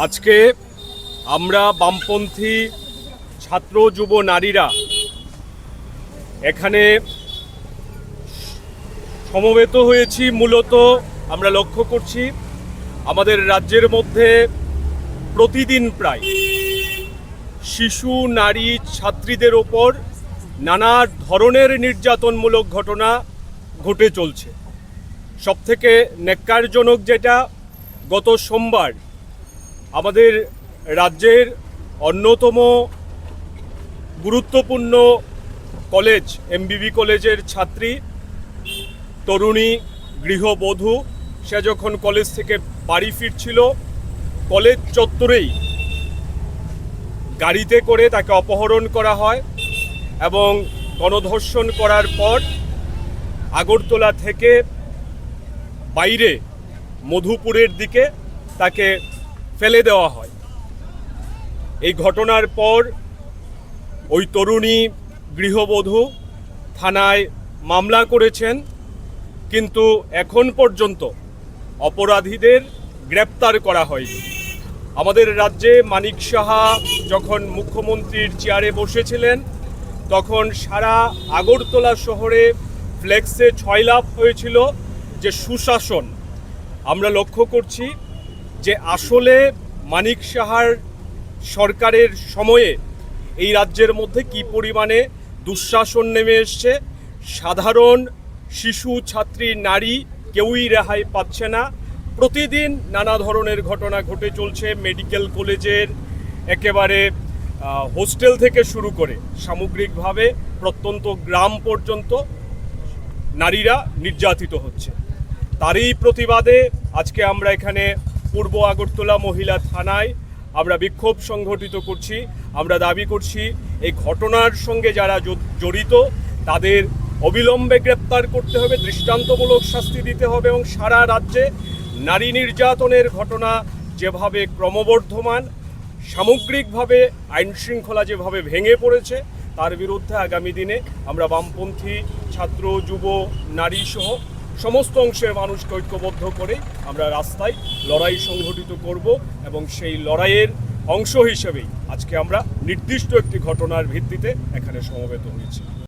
আজকে আমরা বামপন্থী ছাত্র যুব নারীরা এখানে সমবেত হয়েছি। মূলত আমরা লক্ষ্য করছি আমাদের রাজ্যের মধ্যে প্রতিদিন প্রায় শিশু নারী ছাত্রীদের ওপর নানা ধরনের নির্যাতনমূলক ঘটনা ঘটে চলছে। সবথেকে ন্যাক্কারজনক যেটা, গত সোমবার আমাদের রাজ্যের অন্যতম গুরুত্বপূর্ণ কলেজ এমবিবি কলেজের ছাত্রী তরুণী গৃহবধূ, সে যখন কলেজ থেকে বাড়ি ফিরছিল, কলেজ চত্বরেই গাড়িতে করে তাকে অপহরণ করা হয় এবং গণধর্ষণ করার পর আগরতলা থেকে বাইরে মধুপুরের দিকে তাকে ফেলে দেওয়া হয়। এই ঘটনার পর ওই তরুণী গৃহবধূ থানায় মামলা করেছেন, কিন্তু এখন পর্যন্ত অপরাধীদের গ্রেপ্তার করা হয়নি। আমাদের রাজ্যে মানিক সাহা যখন মুখ্যমন্ত্রীর চেয়ারে বসেছিলেন, তখন সারা আগরতলা শহরে ফ্লেক্সে ছয়লাভ হয়েছিল যে সুশাসন। আমরা লক্ষ্য করছি যে আসলে মানিক সাহার সরকারের সময়ে এই রাজ্যের মধ্যে কি পরিমাণে দুঃশাসন নেমে এসছে। সাধারণ শিশু, ছাত্রী, নারী কেউই রেহাই পাচ্ছে না। প্রতিদিন নানা ধরনের ঘটনা ঘটে চলছে। মেডিকেল কলেজের একেবারে হোস্টেল থেকে শুরু করে সামগ্রিকভাবে প্রত্যন্ত গ্রাম পর্যন্ত নারীরা নির্যাতিত হচ্ছে। তারই প্রতিবাদে আজকে আমরা এখানে পূর্ব আগরতলা মহিলা থানায় আমরা বিক্ষোভ সংগঠিত করছি। আমরা দাবি করছি এই ঘটনার সঙ্গে যারা জড়িত তাদের অবিলম্বে গ্রেপ্তার করতে হবে, দৃষ্টান্তমূলক শাস্তি দিতে হবে এবং সারা রাজ্যে নারী নির্যাতনের ঘটনা যেভাবে ক্রমবর্ধমান, সামগ্রিকভাবে আইনশৃঙ্খলা যেভাবে ভেঙে পড়েছে, তার বিরুদ্ধে আগামী দিনে আমরা বামপন্থী ছাত্র, যুব, নারী সহ সমস্ত অংশের মানুষকে ঐক্যবদ্ধ করে আমরা রাস্তায় লড়াই সংগঠিত করব এবং সেই লড়াইয়ের অংশ হিসেবেই আজকে আমরা নির্দিষ্ট একটি ঘটনার ভিত্তিতে এখানে সমবেত হয়েছি।